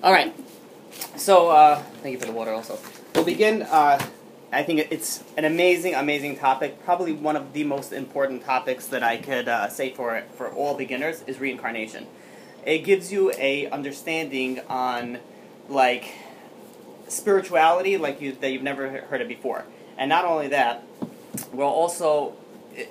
All right. So, thank you for the water also. We'll begin. I think it's an amazing, amazing topic. Probably one of the most important topics that I could say for all beginners is reincarnation. It gives you a understanding on, like, spirituality that you've never heard of before. And not only that, we're also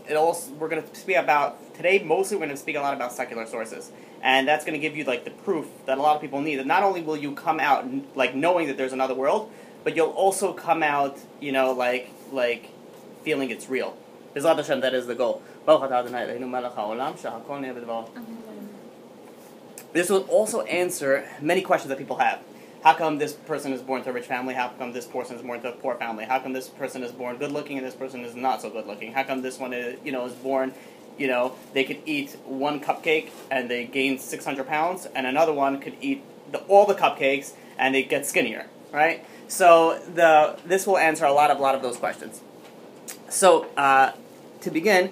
going to speak about today. Mostly, we're going to speak a lot about secular sources, and that's going to give you like the proof that a lot of people need. That not only will you come out like knowing that there's another world, but you'll also come out, like feeling it's real. B'ezrat Hashem, that is the goal. This will also answer many questions that people have. How come this person is born to a rich family? How come this person is born to a poor family? How come this person is born good looking and this person is not so good looking? How come this one is born, they could eat one cupcake and they gain 600 pounds, and another one could eat all the cupcakes and they get skinnier, right? So this will answer a lot of those questions. So to begin,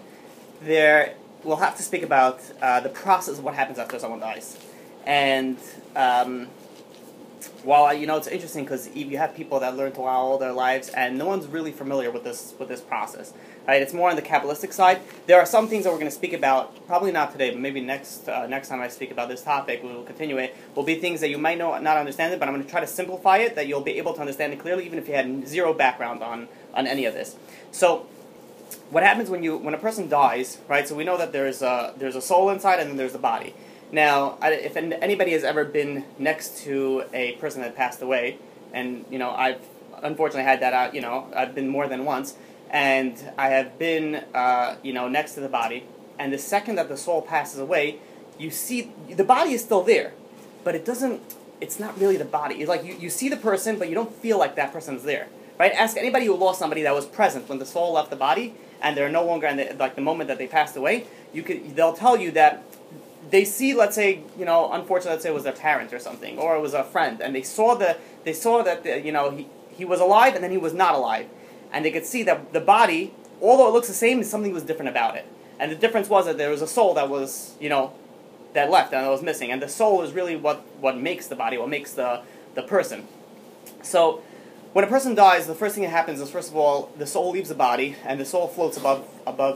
we'll have to speak about the process of what happens after someone dies, and while it's interesting because you have people that learn Torah all their lives, and no one's really familiar with this process. Right? It's more on the Kabbalistic side. There are some things that we're going to speak about, probably not today, but maybe next time I speak about this topic, we will continue it, will be things that you might not understand it, but I'm going to try to simplify it, that you'll be able to understand it clearly, even if you had zero background on any of this. So, what happens when a person dies, right? So we know that there's a soul inside, and then there's the body. Now, if anybody has ever been next to a person that passed away, and I've unfortunately had that out, I've been more than once, and I have been next to the body, and the second that the soul passes away, you see the body is still there, but it's not really the body. It's like you see the person, but you don't feel like that person's there, right? Ask anybody who lost somebody that was present when the soul left the body, and they're no longer in the moment that they passed away. They'll tell you that they see, let's say, unfortunately, let's say it was their parent or something, or it was a friend, and they saw that he was alive and then he was not alive, and they could see that the body, although it looks the same, something was different about it, and the difference was that there was a soul that was that left and that was missing, and the soul is really what makes the body, what makes the person. So when a person dies, the first thing that happens is, first of all, the soul leaves the body and the soul floats above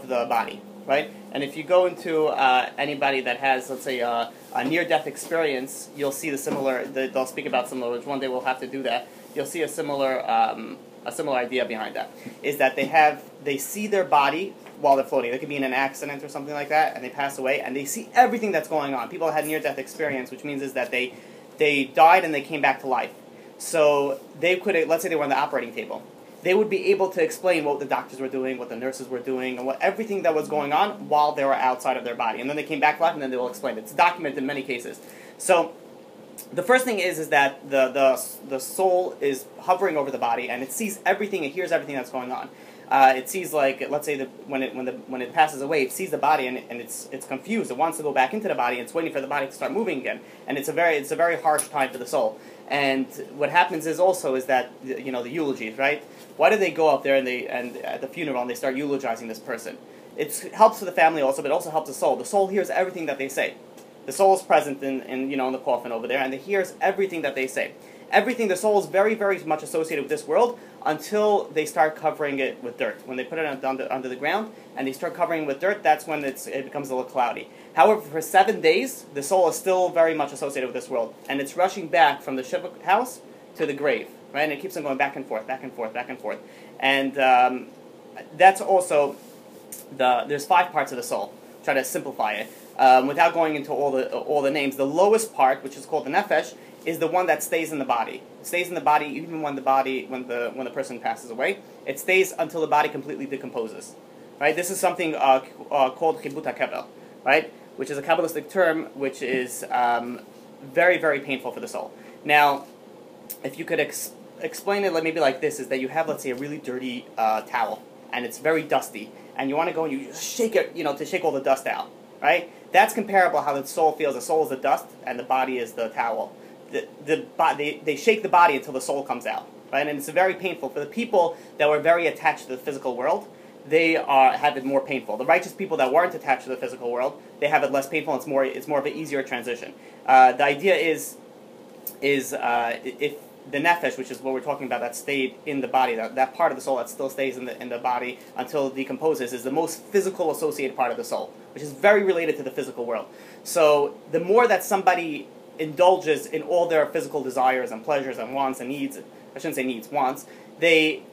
the body. Right? And if you go into anybody that has, let's say, a near-death experience, you'll see they'll speak about similar, which one day we'll have to do that. You'll see a similar idea behind that, is that they see their body while they're floating. They could be in an accident or something like that, and they pass away, and they see everything that's going on. People had near-death experience, which means is that they died and they came back to life. So they could, let's say they were on the operating table. They would be able to explain what the doctors were doing, what the nurses were doing, and everything that was going on while they were outside of their body. And then they came back to life, and then they will explain it. It's documented in many cases. So the first thing is that the soul is hovering over the body, and it sees everything, it hears everything that's going on. It sees, like, let's say when it passes away, it sees the body and it's confused. It wants to go back into the body. And it's waiting for the body to start moving again. And it's a very harsh time for the soul. And what happens is that the eulogies, right? Why do they go up there and at the funeral and they start eulogizing this person? It helps for the family also, but it also helps the soul. The soul hears everything that they say. The soul is present in the coffin over there, and it hears everything that they say. Everything, the soul is very, very much associated with this world until they start covering it with dirt. When they put it under the ground and they start covering it with dirt, that's when it becomes a little cloudy. However, for 7 days, the soul is still very much associated with this world, and it's rushing back from the shivuk house to the grave, right? And it keeps on going back and forth, back and forth, back and forth. And that's also there's 5 parts of the soul. Try to simplify it without going into all the names. The lowest part, which is called the nefesh, is the one that stays in the body. It stays in the body even when the person passes away. It stays until the body completely decomposes. Right? This is something called chibut hakever, right? Which is a Kabbalistic term, which is very, very painful for the soul. Now, if you could explain it maybe like this, is that you have, let's say, a really dirty towel, and it's very dusty, and you want to go and you just shake it, to shake all the dust out, right? That's comparable how the soul feels. The soul is the dust, and the body is the towel. They shake the body until the soul comes out, right? And it's very painful for the people that were very attached to the physical world. They have it more painful. The righteous people that weren't attached to the physical world, they have it less painful. And it's more of an easier transition. The idea is is if the nefesh, which is what we're talking about, that stayed in the body, that part of the soul that still stays in the body until it decomposes, is the most physical associated part of the soul, which is very related to the physical world. So the more that somebody indulges in all their physical desires and pleasures and wants and needs, I shouldn't say needs, wants, they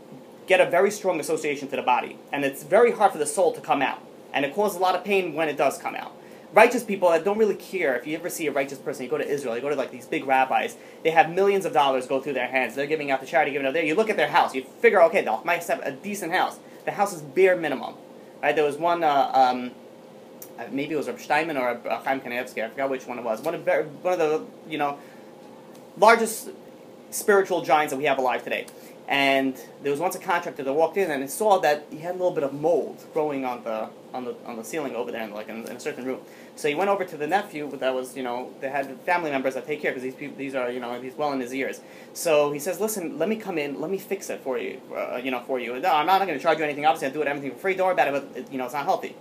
get a very strong association to the body. And it's very hard for the soul to come out. And it causes a lot of pain when it does come out. Righteous people that don't really care, if you ever see a righteous person, you go to Israel, you go to like these big rabbis, they have millions of dollars go through their hands, they're giving out to charity, giving out there. You look at their house, you figure, okay, they might have a decent house. The house is bare minimum. Right? There was one, maybe it was Reb Steinman or Chaim Kanievsky, I forgot which one it was. One of the largest spiritual giants that we have alive today. And there was once a contractor that walked in and saw that he had a little bit of mold growing on the ceiling over there, in a certain room. So he went over to the nephew that was, they had family members that take care because these are, he's well in his years. So he says, listen, let me come in, let me fix it for you, for you. No, I'm not going to charge you anything. Obviously, I'll do everything for free. Don't worry about it, but it's not healthy.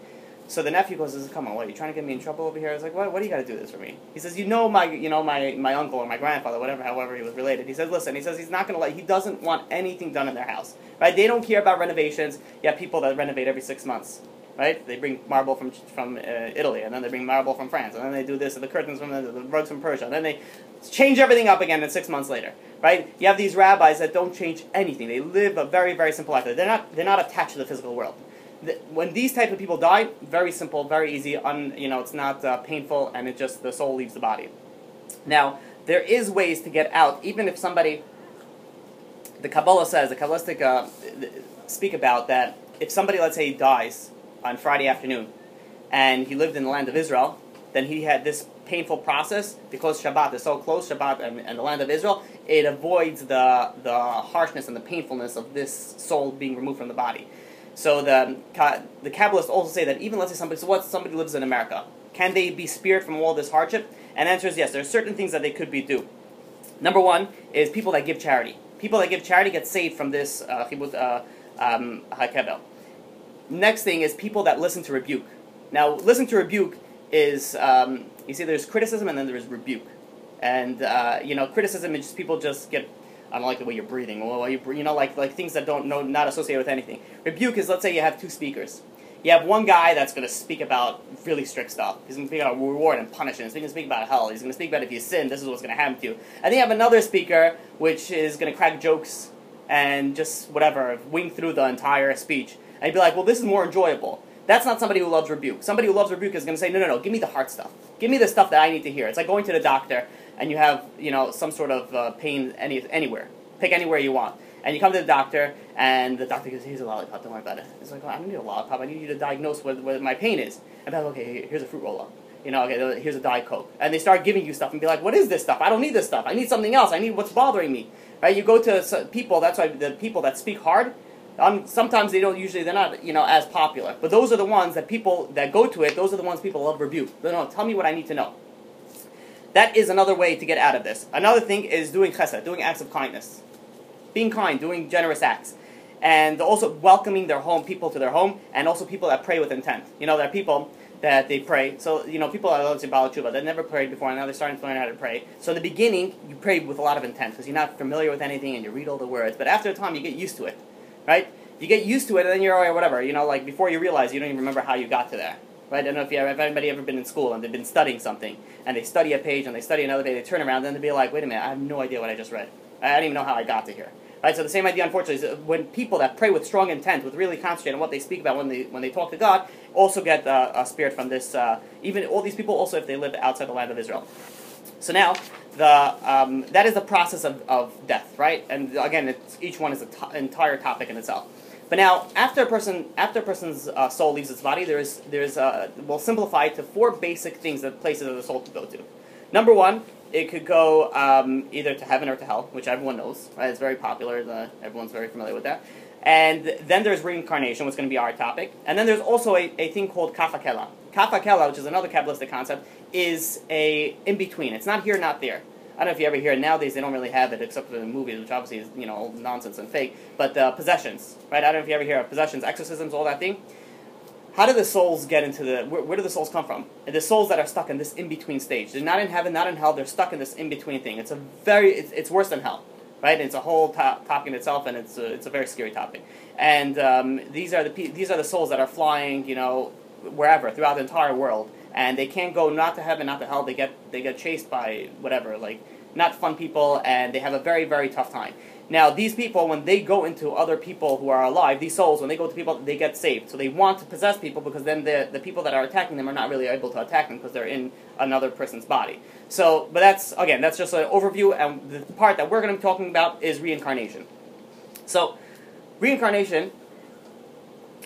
So the nephew goes, come on, what, are you trying to get me in trouble over here? I was like, what do you got to do this for me? He says, my uncle or my grandfather, however he was related. He says, listen, he's not going to he doesn't want anything done in their house, right? They don't care about renovations. You have people that renovate every 6 months, right? They bring marble from Italy, and then they bring marble from France, and then they do this, and the curtains from the rugs from Persia, and then they change everything up again, and 6 months later, right? You have these rabbis that don't change anything. They live a very, very simple life. They're not attached to the physical world. When these type of people die, very simple, very easy, it's not painful, and the soul leaves the body. Now, there is ways to get out, even if somebody, the Kabbalah says, the Kabbalistic speak about that, if somebody, let's say, dies on Friday afternoon, and he lived in the land of Israel, then he had this painful process, because Shabbat is so close, Shabbat and the land of Israel, it avoids the harshness and the painfulness of this soul being removed from the body. So the Kabbalists also say that even, let's say somebody lives in America, can they be spared from all this hardship? And the answer is yes. There are certain things that they could do. Number one is people that give charity. People that give charity get saved from this chibut hakebel. Next thing is people that listen to rebuke. Now, listen to rebuke is, you see, there's criticism and then there's rebuke. And, criticism is people just get, I don't like the way you're breathing, or like things that not associated with anything. Rebuke is, let's say you have two speakers. You have one guy that's going to speak about really strict stuff. He's going to speak about reward and punishment. He's going to speak about hell. He's going to speak about if you sin, this is what's going to happen to you. And then you have another speaker which is going to crack jokes and just whatever, wing through the entire speech. And you'd be like, well, this is more enjoyable. That's not somebody who loves rebuke. Somebody who loves rebuke is going to say, no, give me the hard stuff. Give me the stuff that I need to hear. It's like going to the doctor and you have, some sort of pain anywhere. Pick anywhere you want. And you come to the doctor, and the doctor goes, here's a lollipop, don't worry about it. It's like, I don't need a lollipop, I need you to diagnose what my pain is. And I'm like, okay, here's a fruit roll-up. Okay, here's a Diet Coke. And they start giving you stuff and be like, what is this stuff? I don't need this stuff. I need something else. I need what's bothering me. Right? You go to people, that's why the people that speak hard, sometimes they're not, as popular. But those are the ones that people that go to it, those are the ones people love rebuke. No, tell me what I need to know. That is another way to get out of this. Another thing is doing chesed, doing acts of kindness. Being kind, doing generous acts. And also welcoming people to their home, and also people that pray with intent. There are people that they pray. So, people that let's say Baal Tshuva, they never prayed before, and now they're starting to learn how to pray. So in the beginning, you pray with a lot of intent, because you're not familiar with anything, and you read all the words. But after a time, you get used to it, right? You get used to it, and then you're, whatever, like before you realize, you don't even remember how you got to there. Right? I don't know if anybody ever been in school, and they've been studying something, and they study a page, and they study another page, they turn around, and they'll be like, wait a minute, I have no idea what I just read. I don't even know how I got to here. Right, so the same idea, unfortunately, is when people that pray with strong intent, with really concentrate on what they speak about when they talk to God, also get spared from this. Even all these people, also if they live outside the land of Israel. So now, that is the process of death, right? And again, each one is an entire topic in itself. But now, after a person's soul leaves its body, we'll simplify it to 4 basic things, places that the soul could go to. Number one, it could go either to heaven or to hell, which everyone knows. Right? It's very popular. Everyone's very familiar with that. And then there's reincarnation, which is going to be our topic. And then there's also a thing called kafakela. Kafakela, which is another Kabbalistic concept, is a in-between. It's not here, not there. I don't know if you ever hear it. Nowadays, they don't really have it, except for the movies, which obviously is, old nonsense and fake. But possessions, right? I don't know if you ever hear of possessions, exorcisms, all that thing. how do the souls get into where do the souls come from? The souls that are stuck in this in-between stage. They're not in heaven, not in hell, they're stuck in this in-between thing. It's worse than hell, right? It's a whole topic in itself, and it's a very scary topic. And these are the souls that are flying, wherever, throughout the entire world. And they can't go not to heaven, not to hell. They get chased by whatever, like not fun people, and they have a very, very tough time. Now, these people, when they go into other people who are alive, these souls, when they go to people, they get saved. So they want to possess people because then the people that are attacking them are not really able to attack them because they're in another person's body. So, but that's just an overview, and the part that we're going to be talking about is reincarnation. So, reincarnation,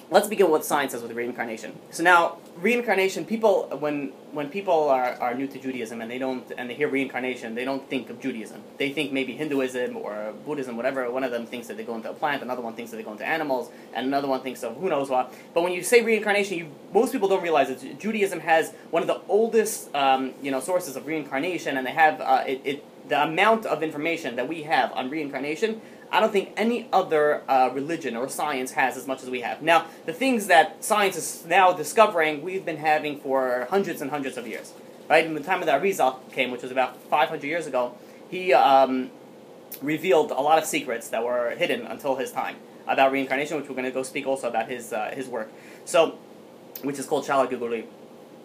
let's begin with what science says with reincarnation. So now, reincarnation, people, when people are new to Judaism and they hear reincarnation, they don't think of Judaism. They think maybe Hinduism or Buddhism, whatever. One of them thinks that they go into a plant, another one thinks that they go into animals, and another one thinks of who knows what. But when you say reincarnation, most people don't realize that Judaism has one of the oldest sources of reincarnation, and they have the amount of information that we have on reincarnation. I don't think any other religion or science has as much as we have. Now, the things that science is now discovering, we've been having for hundreds and hundreds of years. Right? In the time of the Arizal came, which was about 500 years ago, he revealed a lot of secrets that were hidden until his time about reincarnation, which we're going to go speak also about his work. So, which is called Shala Gilgul.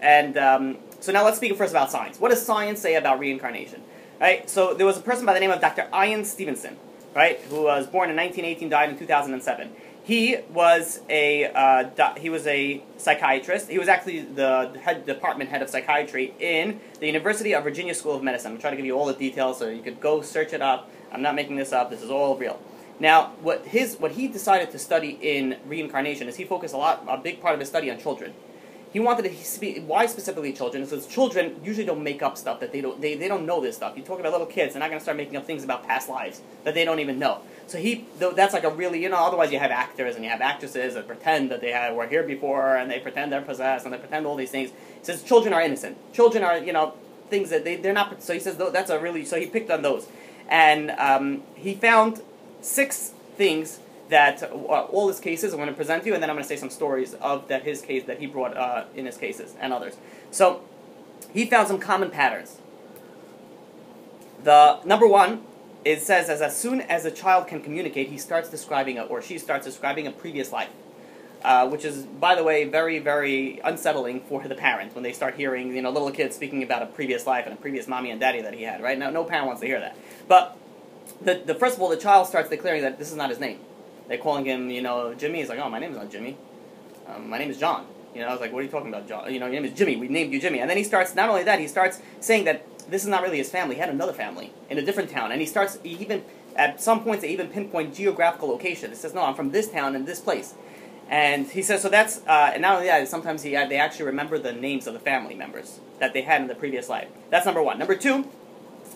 And so now let's speak first about science. What does science say about reincarnation? Right? So there was a person by the name of Dr. Ian Stevenson, right, who was born in 1918, died in 2007. He was a psychiatrist. He was actually the department head of psychiatry in the University of Virginia School of Medicine. I'm trying to give you all the details so you could go search it up. I'm not making this up. This is all real. Now, what he decided to study in reincarnation is he focused a big part of his study on children. He wanted to speak, why specifically children? Because children usually don't make up stuff that they don't know this stuff. You talk about little kids, they're not going to start making up things about past lives that they don't even know. So that's like a really, otherwise you have actors and you have actresses that pretend that they were here before and they pretend they're possessed and they pretend all these things. He says children are innocent. Children are, things that they're not, so he says so he picked on those. And he found 6 things that all his cases I'm going to present to you, and then I'm going to say some stories of his case that he brought in his cases and others. So he found some common patterns. The number one, it says as soon as a child can communicate, he starts describing or she starts describing a previous life, which is, by the way, very, very unsettling for the parent when they start hearing little kids speaking about a previous life and a previous mommy and daddy that he had. Right now, no parent wants to hear that. But the first of all, the child starts declaring that this is not his name. They're calling him, Jimmy. He's like, oh, my name is not Jimmy. My name is John. I was like, what are you talking about, John? Your name is Jimmy. We named you Jimmy. And then he starts, not only that, he starts saying that this is not really his family. He had another family in a different town. And at some points, they even pinpoint geographical location. It says, no, I'm from this town and this place. And he says, so that's, and not only that, sometimes they actually remember the names of the family members that they had in the previous life. That's number one. Number two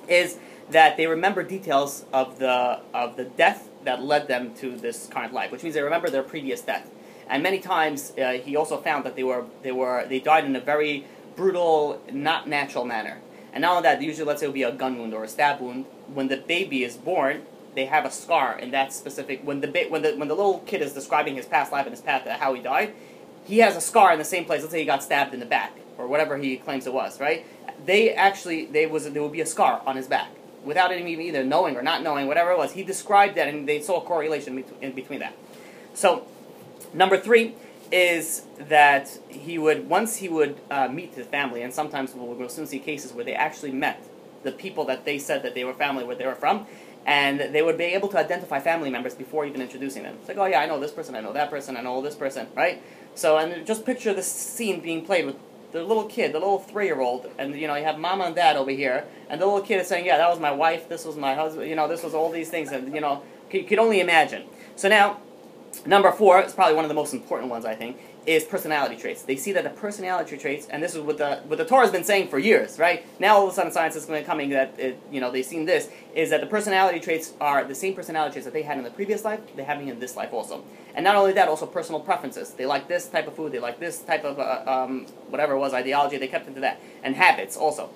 is that they remember details of the death that led them to this current life, which means they remember their previous death. And many times he also found that they died in a very brutal, not natural manner. And not only that, usually let's say it would be a gun wound or a stab wound. When the baby is born, they have a scar in that specific. When the little kid is describing his past life and his path, how he died, he has a scar in the same place. Let's say he got stabbed in the back or whatever he claims it was. Right? There would be a scar on his back. Without him either knowing or not knowing, whatever it was, he described that, and they saw a correlation in between that. So, number 3 is that once he would meet his family, and sometimes we'll soon see cases where they actually met the people that they said that they were family, where they were from, and they would be able to identify family members before even introducing them. It's like, oh yeah, I know this person, I know that person, I know this person, right? So, and just picture this scene being played with the little kid, the little 3-year-old, and you have mama and dad over here, and the little kid is saying, yeah, that was my wife, this was my husband, this was all these things, and you could only imagine. So now, number 4 is probably one of the most important ones, I think, is personality traits. They see that the personality traits, and this is what the Torah has been saying for years, right? Now all of a sudden science is coming that they've seen this, is that the personality traits are the same personality traits that they had in the previous life, they have in this life also. And not only that, also personal preferences. They like this type of food, they like this type of whatever it was, ideology, they kept into that. And habits also.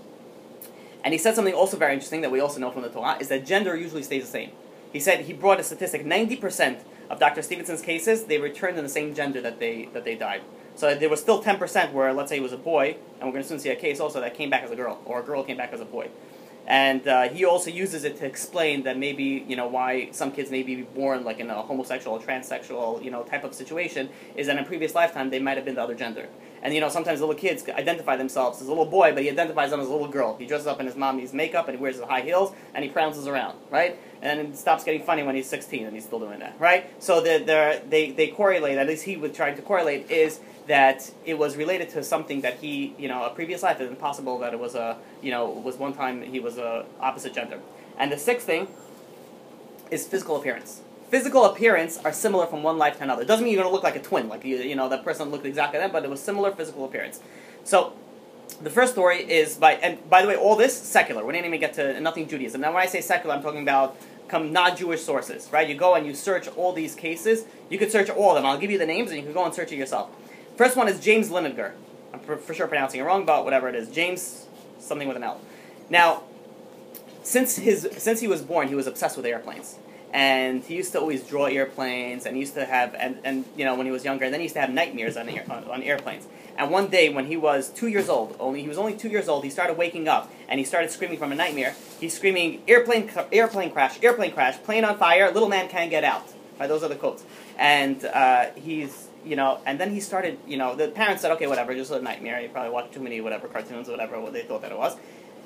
And he said something also very interesting that we also know from the Torah, is that gender usually stays the same. He said, he brought a statistic, 90% of Dr. Stevenson's cases, they returned in the same gender that they died. So there was still 10% where, let's say, it was a boy, and we're going to soon see a case also that came back as a girl, or a girl came back as a boy. And he also uses it to explain that maybe, why some kids may be born like in a homosexual or transsexual, type of situation, is that in a previous lifetime they might have been the other gender. And, sometimes little kids identify themselves as a little boy, but he identifies them as a little girl. He dresses up in his mommy's makeup and he wears his high heels and he prounces around, right? And then it stops getting funny when he's 16 and he's still doing that, right? So they correlate, at least he was trying to correlate, is that it was related to something that he, a previous life. It's impossible that it was was one time he was a opposite gender. And the sixth thing is physical appearance. Physical appearance are similar from one life to another. It doesn't mean you're going to look like a twin, like that person looked exactly like that, but it was similar physical appearance. So the first story is and by the way, all this secular. We didn't even get to nothing Judaism. Now when I say secular, I'm talking about non-Jewish sources, right? You go and you search all these cases. You could search all of them. I'll give you the names and you can go and search it yourself. First one is James Linegar. I'm for sure pronouncing it wrong, but whatever it is. James, something with an L. Now, since he was born, he was obsessed with airplanes. And he used to always draw airplanes, and he used to have, and when he was younger, and then he used to have nightmares on airplanes. And one day, when he was 2 years old, he was only 2 years old, he started waking up, and he started screaming from a nightmare. He's screaming, airplane crash, plane on fire, little man can't get out. Right, those are the quotes. And and then he started, the parents said, okay, whatever, just a nightmare. He probably watched too many, cartoons or whatever, what they thought that it was.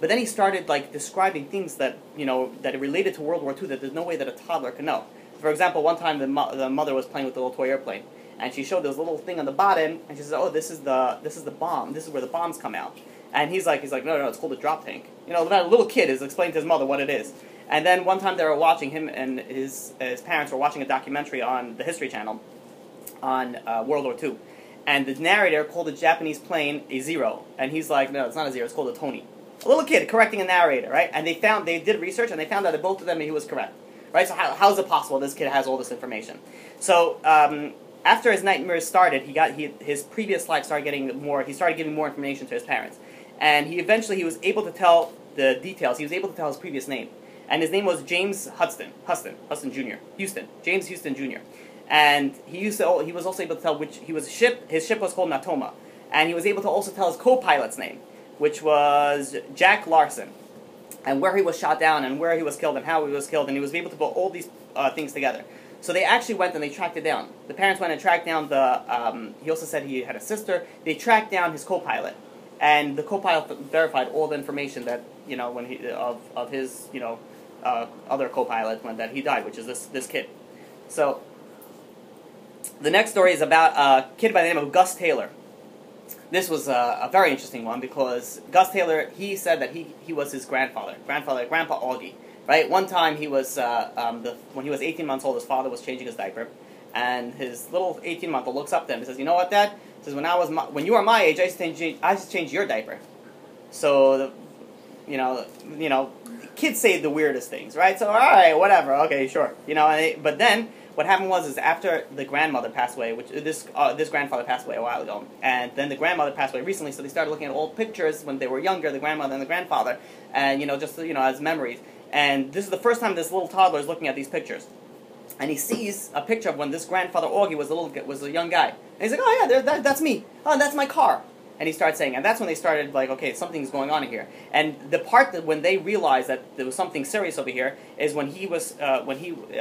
But then he started, describing things that, that related to World War II that there's no way that a toddler could know. For example, one time the mother was playing with the little toy airplane, and she showed this little thing on the bottom, and she said, oh, this is the bomb. This is where the bombs come out. And he's like, no, it's called a drop tank. The little kid is explaining to his mother what it is. And then one time they were watching, him and his parents were watching a documentary on the History Channel on World War II. And the narrator called the Japanese plane a Zero. And he's like, no, it's not a Zero, it's called a Tony. A little kid correcting a narrator, right? And they did research and they found out that both of them he was correct. Right? So how is it possible this kid has all this information? So after his nightmares started, his previous life started getting more, he started giving more information to his parents. And he was able to tell the details, he was able to tell his previous name. And his name was James Huston Jr. James Houston Jr. And he was also able to tell his ship was called Natoma. And he was able to also tell his co-pilot's name, which was Jack Larson, and where he was shot down, and where he was killed, and how he was killed, and he was able to put all these things together. So they actually went and they tracked it down. The parents went and tracked down he also said he had a sister. They tracked down his co-pilot, and the co-pilot verified all the information that, when of his, other co-pilot that he died, which is this kid. So the next story is about a kid by the name of Gus Taylor. This was a very interesting one because Gus Taylor, he said that he was his Grandpa Augie, right? One time he was, when he was 18 months old, his father was changing his diaper, and his little 18-month-old looks up to him and says, you know what, Dad? He says, when you were my age, I used to change your diaper. So, kids say the weirdest things, right? So, all right, whatever, okay, sure. But then what happened was after the grandmother passed away, which this grandfather passed away a while ago, and then the grandmother passed away recently, so they started looking at old pictures when they were younger, the grandmother and the grandfather, and as memories. And this is the first time this little toddler is looking at these pictures, and he sees a picture of when this grandfather Augie was a young guy, and he's like, oh yeah, that's me. Oh, that's my car. And he started saying, and that's when they started okay, something's going on here. And the part that when they realized that there was something serious over here is when he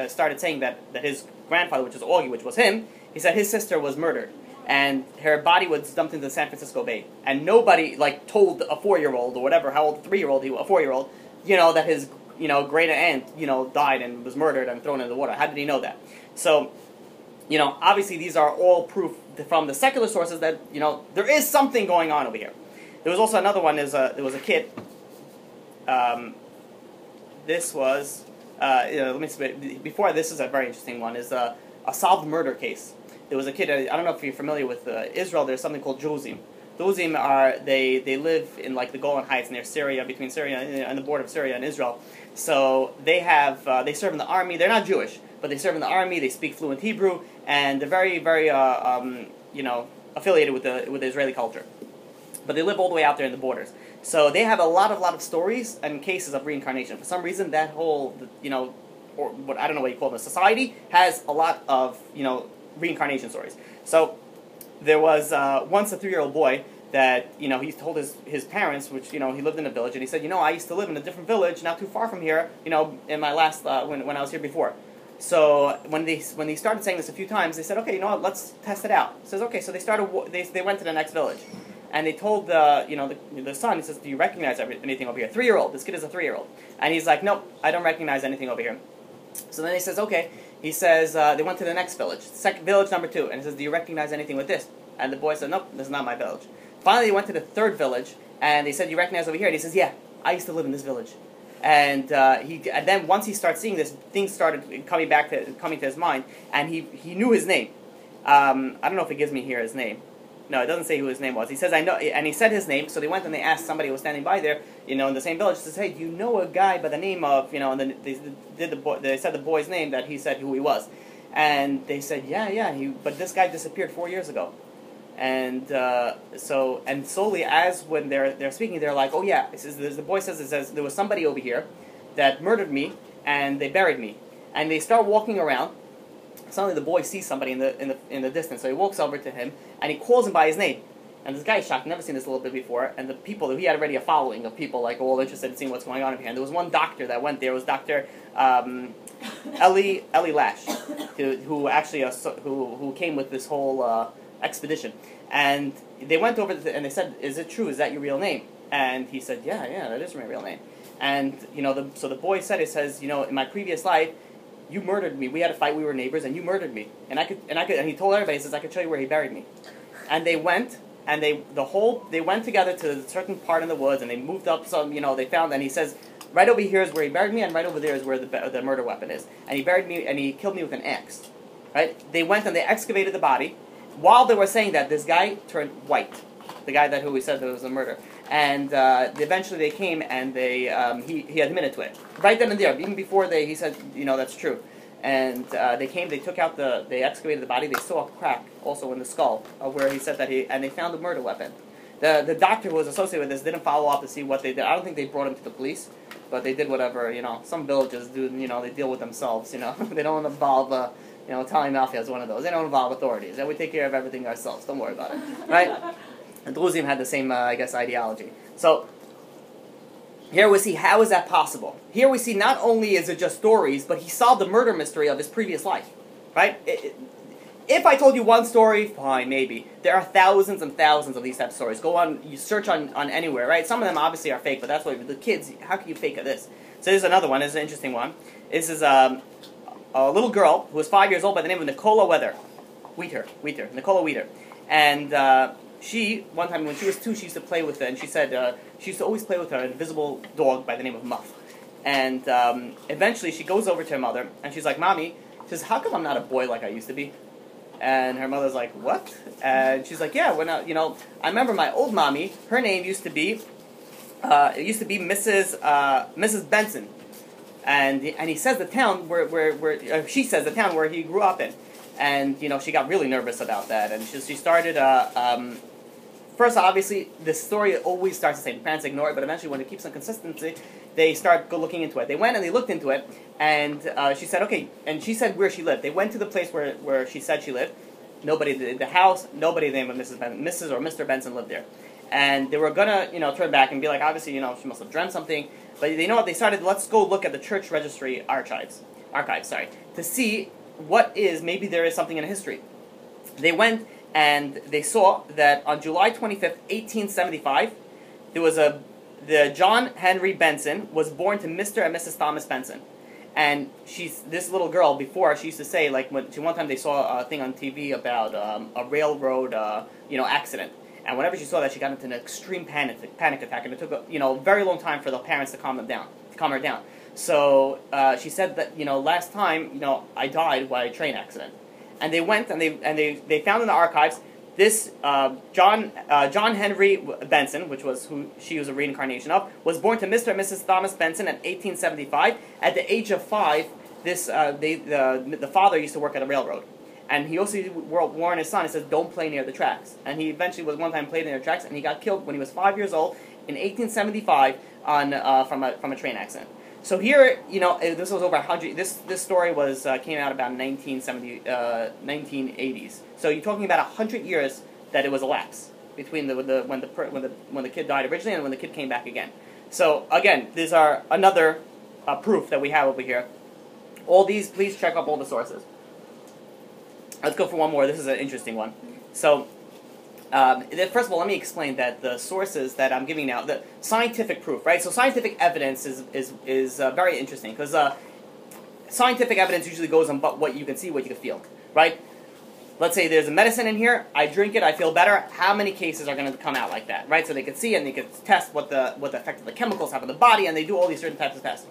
started saying that his grandfather, which was Augie, which was him, he said his sister was murdered, and her body was dumped into the San Francisco Bay, and nobody told a 4-year-old or whatever, how old, a 4-year-old, that his great aunt died and was murdered and thrown in the water. How did he know that? So, obviously these are all proof from the secular sources that, there is something going on over here. There was also another one, there was a kid, this was, let me see, before this is a very interesting one, is a solved murder case. There was a kid, I don't know if you're familiar with Israel, there's something called Jozim. Jozim they live in the Golan Heights near Syria, between Syria and the border of Syria and Israel. So they serve in the army, they're not Jewish, but they serve in the army, they speak fluent Hebrew, and they're very, very, affiliated with the Israeli culture. But they live all the way out there in the borders. So they have a lot of stories and cases of reincarnation. For some reason, that whole, or what, I don't know what you call it, society has a lot of, reincarnation stories. So there was once a 3-year-old boy that, he told his parents, which, he lived in a village, and he said, I used to live in a different village not too far from here, in my last, when I was here before. So when they started saying this a few times, they said, okay, let's test it out. He says, okay, so they went to the next village, and they told the son, he says, do you recognize anything over here? 3-year-old, this kid is a 3-year-old. And he's like, nope, I don't recognize anything over here. So then he says, okay, he says, they went to the next village, village number 2, and he says, do you recognize anything with this? And the boy said, nope, this is not my village. Finally, they went to the 3rd village, and they said, you recognize over here? And he says, yeah, I used to live in this village. And then once he started seeing this, things started coming to his mind, and he knew his name. I don't know if it gives me here his name. No, it doesn't say who his name was. He says, I know, and he said his name, so they went and they asked somebody who was standing by there, in the same village, says, hey, do you know a guy by the name of, and then they said the boy's name, that he said who he was. And they said, yeah, but this guy disappeared 4 years ago. And slowly, as when they're speaking, they're like, oh yeah, the boy says there was somebody over here that murdered me, and they buried me. And they start walking around. Suddenly the boy sees somebody in the distance, so he walks over to him, and he calls him by his name. And this guy is shocked, never seen this a little bit before, and the people, he had already a following of people, like, all interested in seeing what's going on over here. And there was one doctor that went there, it was Dr. Eli Lash, who actually, who came with this whole expedition. And they went over and they said, is it true, is that your real name? And he said, yeah, that is my real name. And, so the boy said, in my previous life, you murdered me. We had a fight. We were neighbors, and you murdered me. And he told everybody. He says, I could show you where he buried me. And they went, and they went together to a certain part in the woods, and they moved up some. They found, and he says, right over here is where he buried me, and right over there is where the murder weapon is. And he buried me, and he killed me with an axe. Right? They went and they excavated the body. While they were saying that, this guy turned white. The guy who we said that was a murder. And eventually they came and he admitted to it. Right then and there, even before he said, that's true. And they came, they excavated the body, they saw a crack also in the skull where he said that and they found the murder weapon. The doctor who was associated with this didn't follow up to see what they did. I don't think they brought him to the police, but they did whatever, some villages do, they deal with themselves, They don't involve, Italian mafia is one of those. They don't involve authorities. We take care of everything ourselves. Don't worry about it, right? And Druzim had the same, ideology. So, here we see, how is that possible? Here we see not only is it just stories, but he solved the murder mystery of his previous life, right? If I told you one story, fine, maybe. There are thousands and thousands of these types of stories. Go on, you search on anywhere, right? Some of them obviously are fake, but that's why the kids, how can you fake this? So here's another one. This is an interesting one. This is a little girl who was 5 years old by the name of Nicola Weter. Nicola Weter. And she, one time when she was 2, she used to play with it, and she said she used to always play with her invisible dog by the name of Muff. And eventually she goes over to her mother, and she's like, Mommy, she says, how come I'm not a boy like I used to be? And her mother's like, what? And she's like, yeah, when I remember my old mommy, her name used to be Mrs. Benson. And he says the town where she says the town where he grew up in. And, she got really nervous about that. And she started, first, obviously, the story always starts the same. Parents ignore it, but eventually when it keeps some consistency, they start looking into it. They went and they looked into it, and she said, okay, and she said where she lived. They went to the place where she said she lived. Nobody, the house, nobody named Mrs. or Mr. Benson lived there. And they were gonna, turn back and be like, obviously, she must have dreamt something. But they know what they started. Let's go look at the church registry archives, to see maybe there is something in history. They went and they saw that on July 25th, 1875, there was the John Henry Benson was born to Mr. and Mrs. Thomas Benson. And this little girl, before, she used to say, like, one time they saw a thing on TV about a railroad, accident. And whenever she saw that, she got into an extreme panic attack, and it took a very long time for the parents to calm her down. So she said that last time I died by a train accident, and they went and they found in the archives this John Henry Benson, which was who she was a reincarnation of, was born to Mr. and Mrs. Thomas Benson in 1875. At the age of 5, the father used to work at a railroad. And he also warned his son, he says, don't play near the tracks. And he eventually one time played near the tracks, and he got killed when he was 5 years old in 1875 from a train accident. So here, this was over 100, this story came out about 1980s. So you're talking about 100 years that it was a lapse between when the kid died originally and when the kid came back again. So again, these are another proof that we have over here. All these, please check up all the sources. Let's go for one more. This is an interesting one. So, first of all, let me explain that the sources that I'm giving now, the scientific proof, right? So scientific evidence is very interesting, because scientific evidence usually goes on what you can see, what you can feel, right? Let's say there's a medicine in here, I drink it, I feel better. How many cases are going to come out like that, right? So they could see and they could test what the effect of the chemicals have on the body, and they do all these certain types of tests.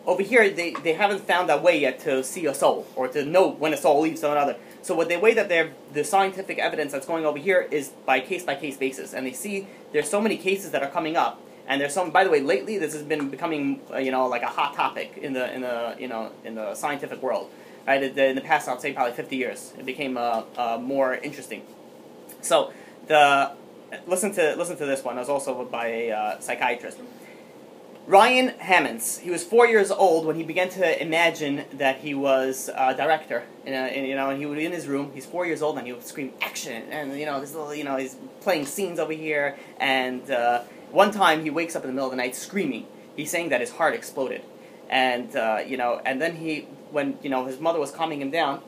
Over here, they haven't found a way yet to see a soul, or to know when a soul leaves to another. So what the way that the scientific evidence that's going over here is by case basis, and they see there's so many cases that are coming up, and there's some. By the way, lately this has been becoming like a hot topic in the scientific world. Right? In the past, I'd say probably 50 years, it became more interesting. So listen to this one. It was also by a psychiatrist. Ryan Hammonds, he was 4 years old when he began to imagine that he was a director, and he would be in his room. He's 4 years old, and he would scream "action!" and this little, he's playing scenes over here. And one time he wakes up in the middle of the night screaming. He's saying that his heart exploded, and and then when his mother was calming him down,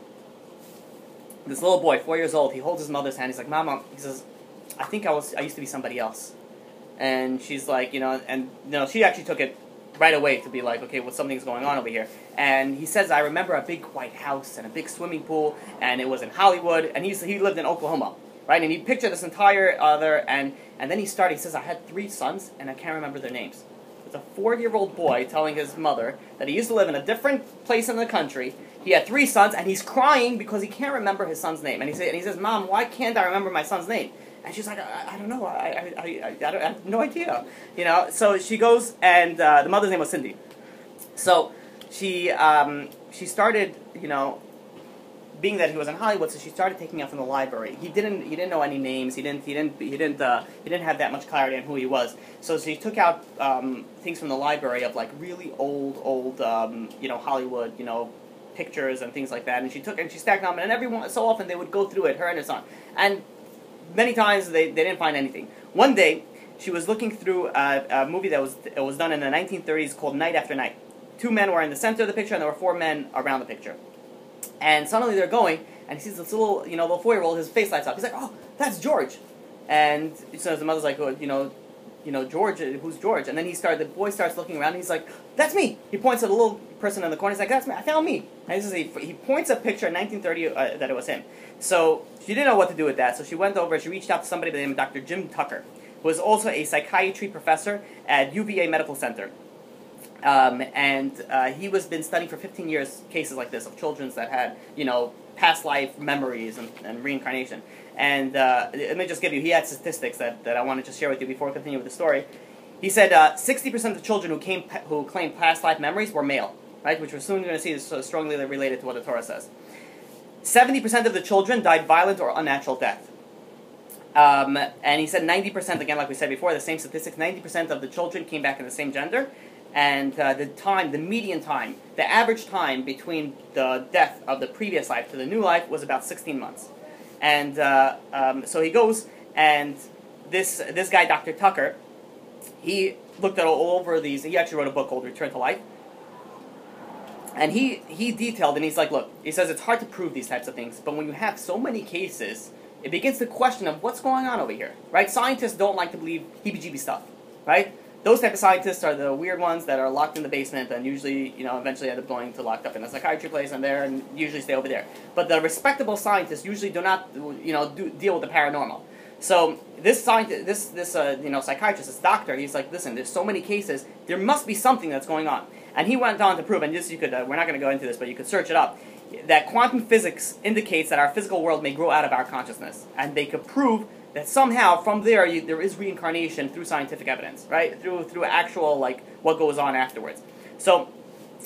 this little boy, 4 years old, he holds his mother's hand. He's like, "Mama," he says, "I think I used to be somebody else." And she's like, she actually took it right away to be like, okay, well, something's going on over here. And he says, "I remember a big white house and a big swimming pool, and it was in Hollywood." And he lived in Oklahoma, right? And he pictured this entire and then he says, "I had 3 sons, and I can't remember their names." It's a 4-year-old boy telling his mother that he used to live in a different place in the country. He had 3 sons, and he's crying because he can't remember his son's name. And he says, "Mom, why can't I remember my son's name?" And she's like, I don't know, I have no idea, So she goes, and the mother's name was Cindy. So she started, being that he was in Hollywood, so she started taking him from the library. He didn't know any names. He didn't have that much clarity on who he was. So she took out things from the library of like really old Hollywood, pictures and things like that. And she stacked them, and so often they would go through it, her and her son, and many times they didn't find anything. One day, she was looking through a movie that was done in the 1930s called Night After Night. 2 men were in the center of the picture, and there were 4 men around the picture. And suddenly they're going, and he sees this little 4-year-old, his face lights up. He's like, "Oh, that's George." And so the mother's like, "Oh, George, who's George?" And then the boy starts looking around, and he's like, "That's me." He points at the little person in the corner. He's like, "That's me. I found me." And he points a picture in 1930 that it was him. So she didn't know what to do with that. So she went over. She reached out to somebody by the name of Dr. Jim Tucker, who was also a psychiatry professor at UVA Medical Center. He was been studying for 15 years cases like this of children that had past life memories and reincarnation. And let me just give you, he had statistics that I want to just share with you before we continue with the story. He said 60% of the children who claimed past life memories were male, right? Which we're soon going to see is so strongly related to what the Torah says. 70% of the children died violent or unnatural death. And he said 90%, again, like we said before, the same statistics, 90% of the children came back in the same gender. And the median time, the average time between the death of the previous life to the new life was about 16 months. And so he goes, and this guy, Dr. Tucker, he looked at all over these. He actually wrote a book called Return to Life. And he detailed, and he's like, look, he says it's hard to prove these types of things, but when you have so many cases, it begins the question of what's going on over here, right? Scientists don't like to believe heebie-jeebie stuff, right? Those type of scientists are the weird ones that are locked in the basement and usually, eventually end up going to locked up in a psychiatry place and usually stay over there. But the respectable scientists usually do not, deal with the paranormal. So this scientist, this psychiatrist, this doctor, he's like, listen, there's so many cases, there must be something that's going on. And he went on to prove, and just you could, we're not going to go into this, but you could search it up, that quantum physics indicates that our physical world may grow out of our consciousness, and they could prove that somehow from there there is reincarnation through scientific evidence, right? Through actual what goes on afterwards. So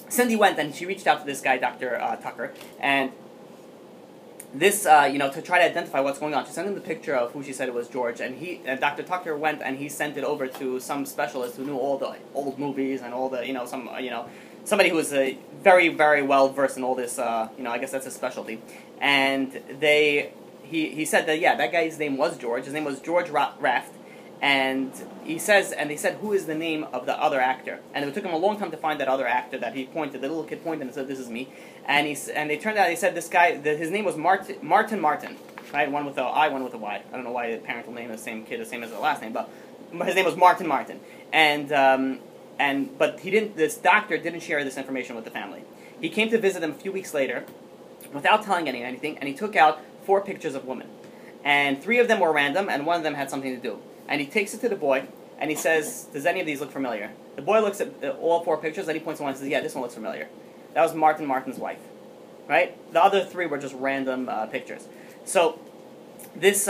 Cindy went and she reached out to this guy, Dr. Tucker, and this to try to identify what's going on. She sent him the picture of who she said it was George, and Dr. Tucker went and he sent it over to some specialist who knew all the old movies and all the somebody who was very, very well versed in all this. I guess that's his specialty, and he he said that, yeah, that guy's name was George. His name was George Raft. And they said, who is the name of the other actor? And it took him a long time to find that other actor that he pointed. The little kid pointed and said, "This is me." And they turned out, he said this guy, his name was Martin, right? One with a I, one with a Y. I don't know why the parental name is the same kid, the same as the last name, but his name was Martin. But he didn't. This doctor didn't share this information with the family. He came to visit them a few weeks later, without telling anything, and he took out 4 pictures of women, and 3 of them were random, and 1 of them had something to do. And he takes it to the boy, and he says, "Does any of these look familiar?" The boy looks at all 4 pictures, and he points to one and says, "Yeah, this one looks familiar." That was Martin's wife, right? The other 3 were just random pictures. So this,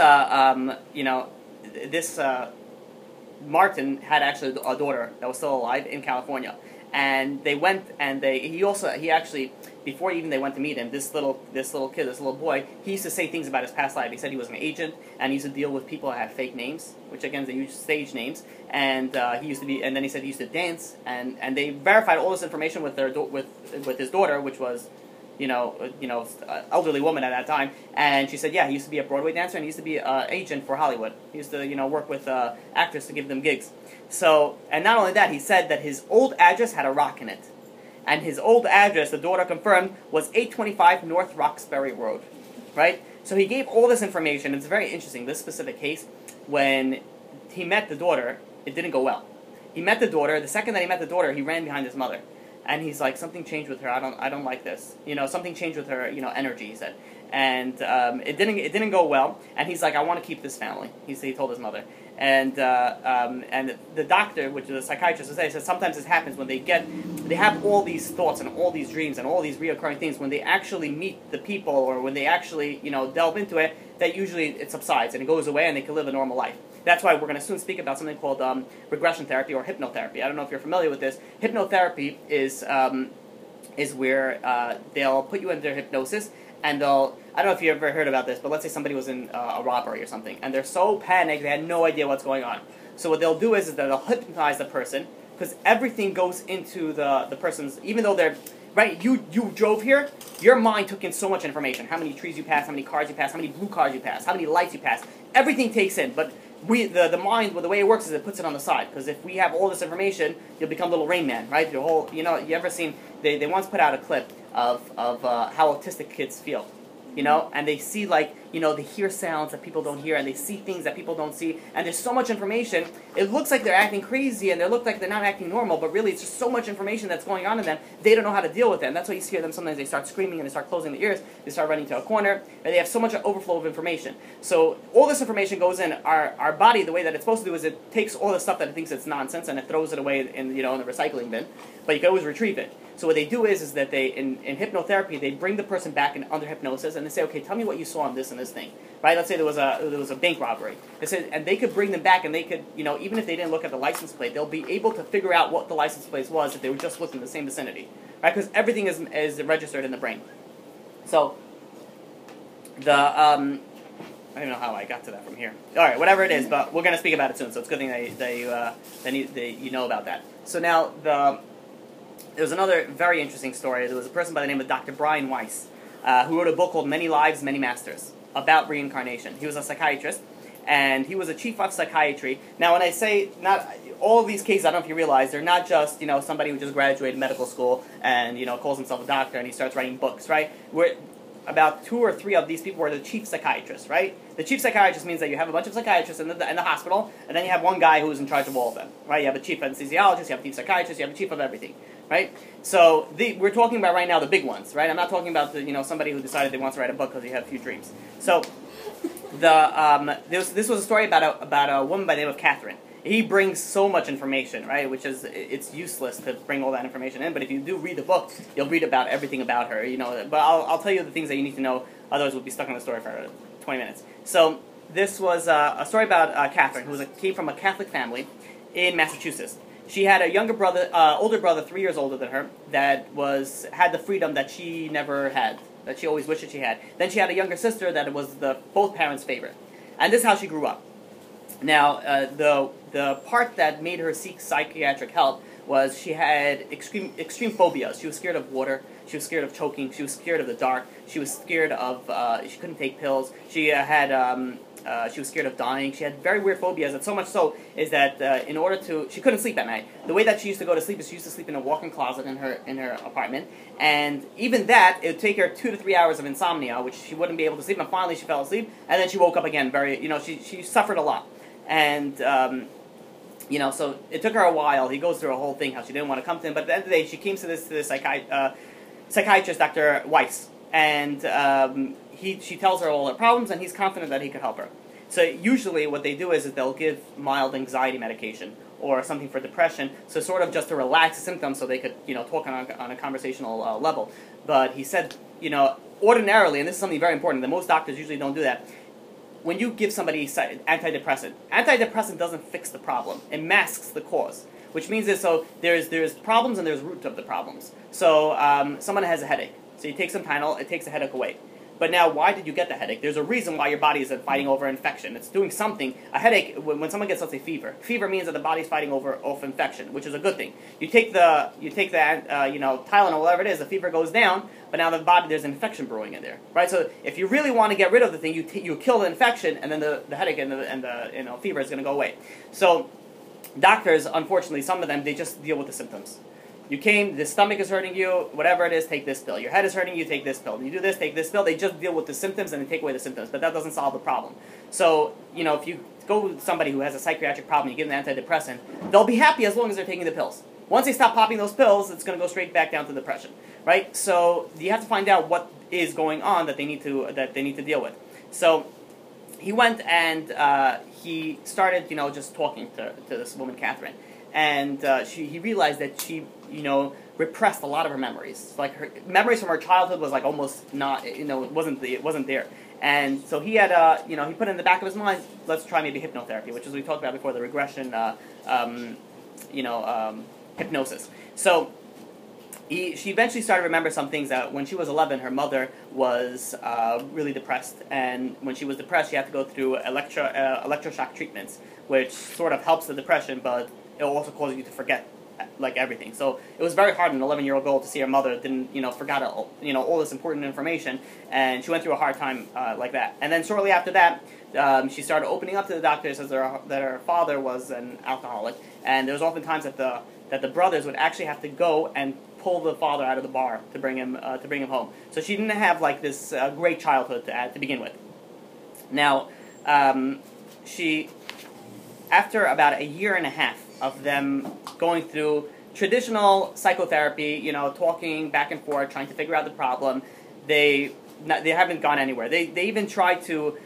Martin had actually a daughter that was still alive in California, and they went and he actually, before even they went to meet him, this little boy, he used to say things about his past life. He said he was an agent, and he used to deal with people that have fake names, which again, they use stage names, and he used to be, and then he said he used to dance, and they verified all this information with with his daughter, which was, elderly woman at that time, and she said, yeah, he used to be a Broadway dancer, and he used to be an agent for Hollywood. He used to, work with actors to give them gigs. So, and not only that, he said that his old address had a rock in it. And his old address, the daughter confirmed, was 825 North Roxbury Road, right? So he gave all this information. It's very interesting, this specific case. When he met the daughter, it didn't go well. He met the daughter. The second that he met the daughter, he ran behind his mother. And he's like, something changed with her. I don't like this. Something changed with her, energy, he said. And it didn't go well. And he's like, I want to keep this family. He told his mother. And the doctor, which is a psychiatrist, says sometimes this happens when they have all these thoughts and all these dreams and all these reoccurring things. When they actually meet the people, or when they actually delve into it, that usually it subsides and it goes away and they can live a normal life. That's why we're going to soon speak about something called regression therapy or hypnotherapy. I don't know if you're familiar with this. Hypnotherapy is where they'll put you under hypnosis, and I don't know if you ever heard about this, but let's say somebody was in a robbery or something, and they're so panicked they had no idea what's going on. So what they'll do is that they'll hypnotize the person, because everything goes into the person's, even though they're, right, you drove here, your mind took in so much information. How many trees you passed, how many cars you passed, how many blue cars you passed, how many lights you passed. Everything takes in, but the mind, well, the way it works is it puts it on the side, because if we have all this information, you'll become little Rain Man, right? Your whole, you ever seen, they once put out a clip of how autistic kids feel, and they see, like, they hear sounds that people don't hear, and they see things that people don't see, and there's so much information, it looks like they're acting crazy, and they look like they're not acting normal, but really it's just so much information that's going on in them, they don't know how to deal with it, and that's why you hear them sometimes, they start screaming, and they start closing their ears, they start running to a corner, and they have so much overflow of information. So all this information goes in, our body, the way that it's supposed to do is it takes all the stuff that it thinks it's nonsense, and it throws it away in the recycling bin, but you can always retrieve it. So what they do is that they, in hypnotherapy, they bring the person back under hypnosis, and they say, okay, tell me what you saw on this and this thing, right? Let's say there was a bank robbery. They said, and they could bring them back, and they could, even if they didn't look at the license plate, they'll be able to figure out what the license plate was if they were just looking in the same vicinity, right? Because everything is registered in the brain. So I don't know how I got to that from here. All right, whatever it is, but we're going to speak about it soon, so it's a good thing that you know about that. So now there was another very interesting story. There was a person by the name of Dr. Brian Weiss, who wrote a book called Many Lives, Many Masters, about reincarnation. He was a psychiatrist, and he was a chief of psychiatry. Now, when I say not all of these cases, I don't know if you realize, they're not just, somebody who just graduated medical school and, calls himself a doctor and he starts writing books, right? About 2 or 3 of these people were the chief psychiatrists, right? The chief psychiatrist means that you have a bunch of psychiatrists in the hospital, and then you have one guy who's in charge of all of them, right? You have a chief anesthesiologist, you have a chief psychiatrist, you have a chief of everything, right? So we're talking about right now the big ones, right? I'm not talking about somebody who decided they want to write a book because they had a few dreams. So this was a story about a woman by the name of Catherine. He brings so much information, right? Which is, it's useless to bring all that information in. But if you do read the book, you'll read about everything about her, But I'll tell you the things that you need to know. Otherwise, we'll be stuck on the story for 20 minutes. So this was a story about Catherine, who came from a Catholic family in Massachusetts. She had a older brother, 3 years older than her, that had the freedom that she never had, that she always wished that she had. Then she had a younger sister that was both parents' favorite. And this is how she grew up. Now, the part that made her seek psychiatric help was she had extreme phobias. She was scared of water. She was scared of choking. She was scared of the dark. She was scared of, she couldn't take pills. She she was scared of dying. She had very weird phobias, and so much so is that in order to, she couldn't sleep at night. The way that she used to go to sleep is she used to sleep in a walk-in closet in her apartment, and even that, it would take her 2 to 3 hours of insomnia, which she wouldn't be able to sleep, and finally she fell asleep, and then she woke up again very, she suffered a lot. And, so it took her a while. He goes through a whole thing, how she didn't want to come to him, but at the end of the day, she came to this psychiatrist, Dr. Weiss, and she tells her all her problems, and he's confident that he could help her. So usually what they do is they'll give mild anxiety medication or something for depression, so sort of just to relax the symptoms so they could, talk on a conversational level. But he said, ordinarily, and this is something very important, that most doctors usually don't do that, when you give somebody antidepressant doesn't fix the problem. It masks the cause. Which means that, so there's problems and there's root of the problems. So someone has a headache. So you take some Tylenol, it takes the headache away. But now, why did you get the headache? There's a reason why your body is fighting over infection. It's doing something. A headache, when someone gets, let's say, fever. Fever means that the body's fighting off infection, which is a good thing. You take the Tylenol, whatever it is, the fever goes down, but now the body, there's an infection brewing in there, right? So if you really want to get rid of the thing, you kill the infection, and then the headache and the fever is going to go away. So doctors, unfortunately, some of them, they just deal with the symptoms. You came, the stomach is hurting you, whatever it is, take this pill. Your head is hurting you, take this pill. You do this, take this pill. They just deal with the symptoms and they take away the symptoms, but that doesn't solve the problem. So, if you go with somebody who has a psychiatric problem, you give them an antidepressant, they'll be happy as long as they're taking the pills. Once they stop popping those pills, it's going to go straight back down to depression, right? So you have to find out what is going on that they need to deal with. So he went and he started, just talking to this woman, Catherine. And he realized that she, repressed a lot of her memories. Like her memories from her childhood was like almost not, it wasn't there. And so he had, he put in the back of his mind, let's try maybe hypnotherapy, which is we talked about before, the regression, hypnosis. So she eventually started to remember some things that when she was 11, her mother was really depressed, and when she was depressed, she had to go through electroshock treatments, which sort of helps the depression, but it also causes you to forget like everything. So it was very hard, an 11-year-old girl, to see her mother didn't, forgot all this important information, and she went through a hard time like that. And then shortly after that, she started opening up to the doctors as that her father was an alcoholic, and there was often times that the brothers would actually have to go and pull the father out of the bar to bring him home. So she didn't have like this great childhood to begin with. Now, after about a year and a half of them going through traditional psychotherapy, talking back and forth, trying to figure out the problem, they haven't gone anywhere. They even tried to,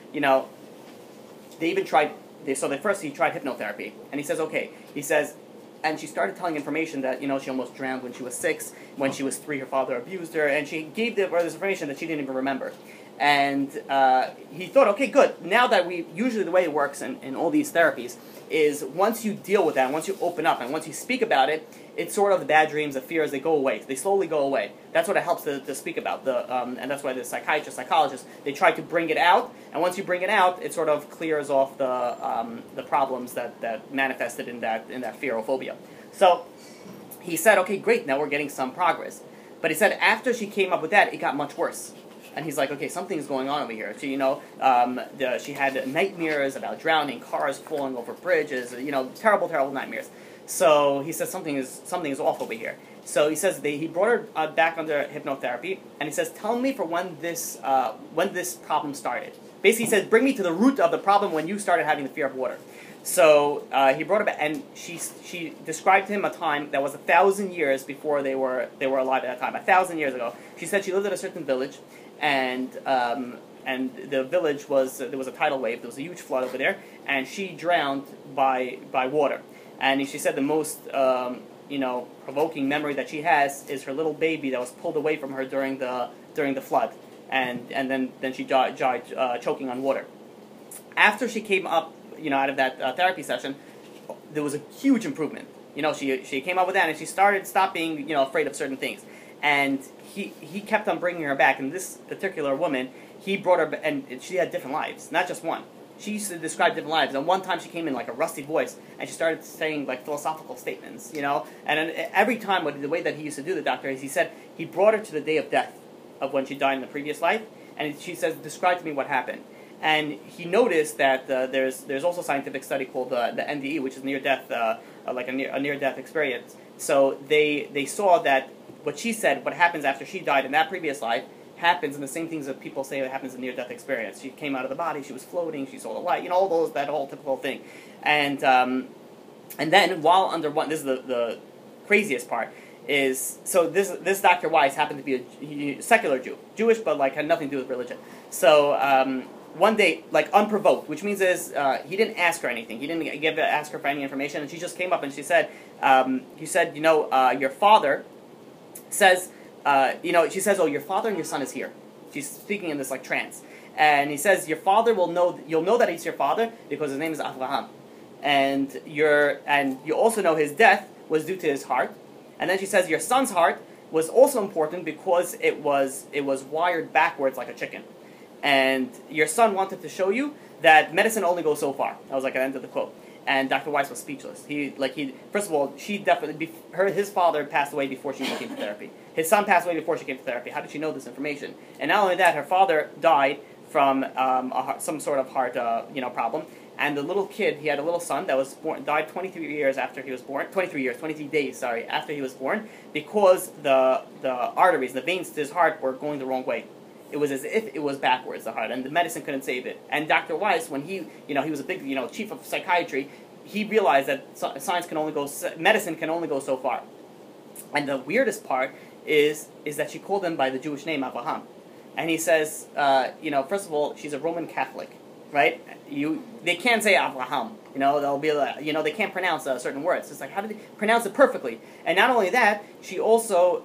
first he tried hypnotherapy, and he says, okay, and she started telling information that, she almost drowned when she was 6, when she was 3 her father abused her, and she gave this information that she didn't even remember. And he thought, okay, good, now that usually the way it works in all these therapies is once you deal with that, and once you open up, and once you speak about it, it's sort of the bad dreams, the fears, they go away. They slowly go away. That's what it helps to speak about. And that's why the psychologists, they try to bring it out, and once you bring it out, it sort of clears off the problems that manifested in that fear or phobia. So he said, okay, great, now we're getting some progress. But he said after she came up with that, it got much worse. And he's like, okay, something's going on over here. She, she had nightmares about drowning, cars falling over bridges, terrible, terrible nightmares. So he says something is off over here. So he says he brought her back under hypnotherapy, and he says, tell me for when this problem started. Basically, he says, bring me to the root of the problem when you started having the fear of water. So he brought her back, and she described to him a time that was 1,000 years before they were alive at that time. 1,000 years ago. She said she lived in a certain village, and the village there was a tidal wave. There was a huge flood over there, and she drowned by water. And she said the most provoking memory that she has is her little baby that was pulled away from her during the flood, and then she died choking on water. After she came up out of that therapy session, there was a huge improvement. She came up with that, and she stopped being afraid of certain things. And he kept on bringing her back. And this particular woman, he brought her, and she had different lives, not just one. she used to describe different lives. And one time she came in like a rusty voice, and she started saying like philosophical statements, you know. And every time, the way that he used to do the doctor is he said he brought her to the day of death of when she died in the previous life, and she says, describe to me what happened. And he noticed that there's also a scientific study called the NDE, which is near death, like a near death experience. So they saw that what she said, what happens after she died in that previous life, happens, and the same things that people say that happens in near-death experience. She came out of the body, she was floating, she saw the light, you know, all those, that whole typical thing. And then while under one, this is the craziest part, is, so this Dr. Weiss happened to be a secular Jew, Jewish, but like had nothing to do with religion. So one day, like unprovoked, which means is he didn't ask her anything, he didn't ask her for any information, and she just came up and she said, you know, your father says, you know, she says, oh, your father and your son is here. She's speaking in this like trance. And he says, your father will know, you'll know that he's your father because his name is Avraham. And you also know his death was due to his heart. And then she says, your son's heart was also important because it was wired backwards like a chicken. And your son wanted to show you that medicine only goes so far. That was like the end of the quote. And Dr. Weiss was speechless. First of all, his father passed away before she came to therapy. His son passed away before she came to therapy. How did she know this information? And not only that, her father died from some sort of heart, problem. And the little kid, he had a little son that was born, died 23 years after he was born. 23 days, after he was born, because the arteries, the veins to his heart were going the wrong way. It was as if it was backwards, the heart, and the medicine couldn't save it. And Dr. Weiss, when he was a big, chief of psychiatry, he realized that medicine can only go so far. And the weirdest part is that she called him by the Jewish name Avraham. And he says, first of all, she's a Roman Catholic, right? They can't say Avraham, they'll be like, they can't pronounce certain words. It's like, how do they pronounce it perfectly? And not only that, she also,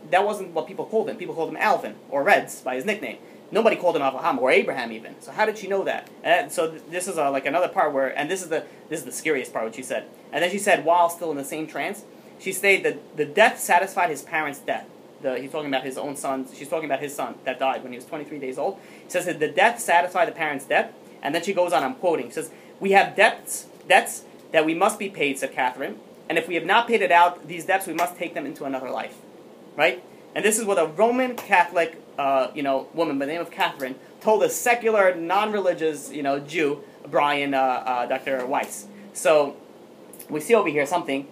that wasn't what people called him. People called him Alvin, or Reds, by his nickname. Nobody called him Avraham, or Abraham even. So how did she know that? And so this is like another part where, and this is the scariest part, what she said. And then she said, while still in the same trance, she stated that the death satisfied his parents' death. He's talking about his own son. She's talking about his son that died when he was 23 days old. She says that the death satisfied the parents' death. And then she goes on, I'm quoting, she says, we have debts that we must be paid, said Catherine. And if we have not paid it out, these debts, we must take them into another life. Right? And this is what a Roman Catholic, woman by the name of Catherine told a secular, non-religious, Jew, Brian, Dr. Weiss. So we see over here something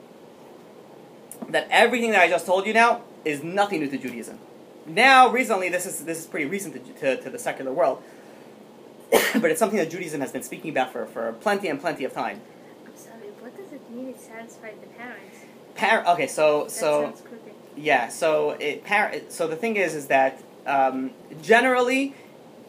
that everything that I just told you now is nothing new to Judaism. Now, recently, this is pretty recent to the secular world, but it's something that Judaism has been speaking about for plenty and plenty of time. I'm sorry, what does it mean it satisfied the parents? Okay, so that sounds crooked. Yeah, so the thing is that generally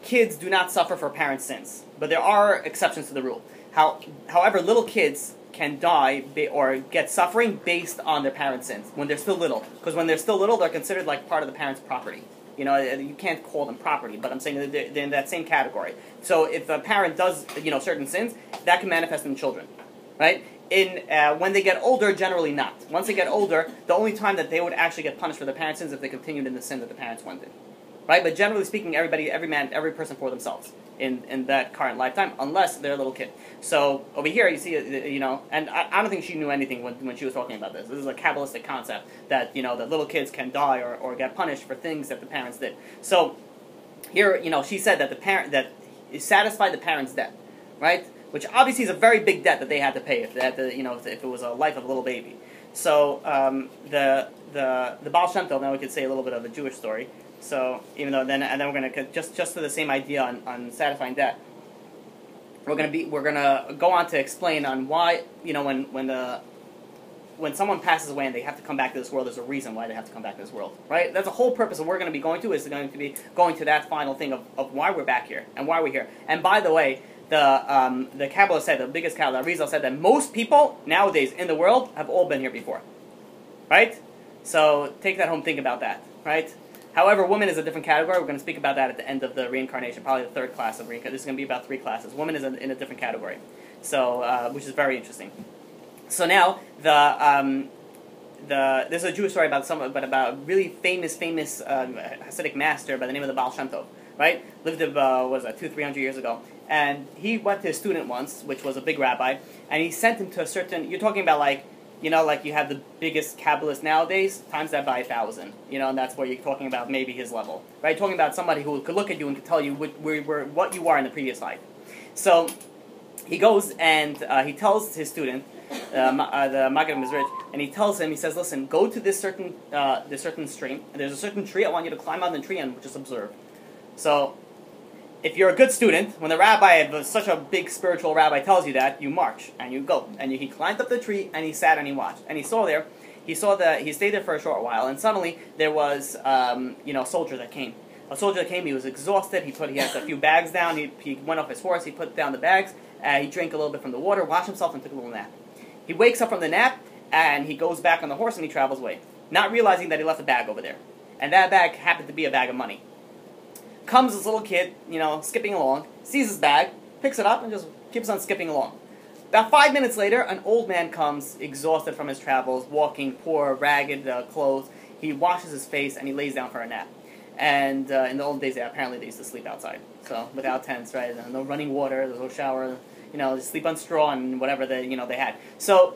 kids do not suffer for parents' sins, but there are exceptions to the rule. However, little kids can die or get suffering based on their parents' sins when they're still little. Because when they're still little, they're considered like part of the parents' property. You can't call them property, but I'm saying that they're in that same category. So if a parent does, certain sins, that can manifest in children, right? When they get older, generally not. Once they get older, the only time that they would actually get punished for their parents' sins is if they continued in the sin that the parents went in. Right? But generally speaking, every person for themselves in that current lifetime, unless they're a little kid. So over here, you see, and I don't think she knew anything when she was talking about this. This is a Kabbalistic concept that, that little kids can die or get punished for things that the parents did. So here, she said that it satisfied the parents' debt, right? Which obviously is a very big debt that they had to pay if they had to, if it was a life of a little baby. So the Baal Shem Tov, now we could say a little bit of a Jewish story. So even though then we're gonna just to the same idea on satisfying debt, we're gonna go on to explain on why when someone passes away and they have to come back to this world, there's a reason why they have to come back to this world, right? That's the whole purpose of what we're going to be going to, is going to be going to that final thing of why we're back here and why we're here. And by the way, the Kabbalah said, the biggest Kabbalah, Arizal said that most people nowadays in the world have all been here before, right? So take that home, think about that, right? However, women is a different category. We're going to speak about that at the end of the reincarnation, probably the third class of reincarnation. This is going to be about 3 classes. Women is in a different category, so which is very interesting. So now there's a Jewish story about a really famous Hasidic master by the name of the Baal Shem Tov, right? Lived, what was that, 300 years ago. And he went to a student once, which was a big rabbi, and he sent him to a certain, you're talking about like, you know, like you have the biggest Kabbalist nowadays, times that by 1,000, you know, and that's where you're talking about maybe his level, right? Talking about somebody who could look at you and could tell you what you are in the previous life. So he goes and he tells his student, the Maggid Mizrich, and he tells him, he says, listen, go to this certain stream, and there's a certain tree, I want you to climb on the tree and just observe. So if you're a good student, when the rabbi, such a big spiritual rabbi, tells you that, you march and you go. And he climbed up the tree and he sat and he watched. And he stayed there for a short while. And suddenly there was, a soldier that came. A soldier that came. He was exhausted. He had a few bags down. He went off his horse. He put down the bags. He drank a little bit from the water, washed himself, and took a little nap. He wakes up from the nap and he goes back on the horse and he travels away, not realizing that he left a bag over there. And that bag happened to be a bag of money. Comes this little kid, skipping along, sees his bag, picks it up, and just keeps on skipping along. About 5 minutes later, an old man comes, exhausted from his travels, walking, poor, ragged clothes. He washes his face, and he lays down for a nap. And in the old days, apparently they used to sleep outside. So, without tents, right? No running water, there's no shower, they sleep on straw and whatever they had. So,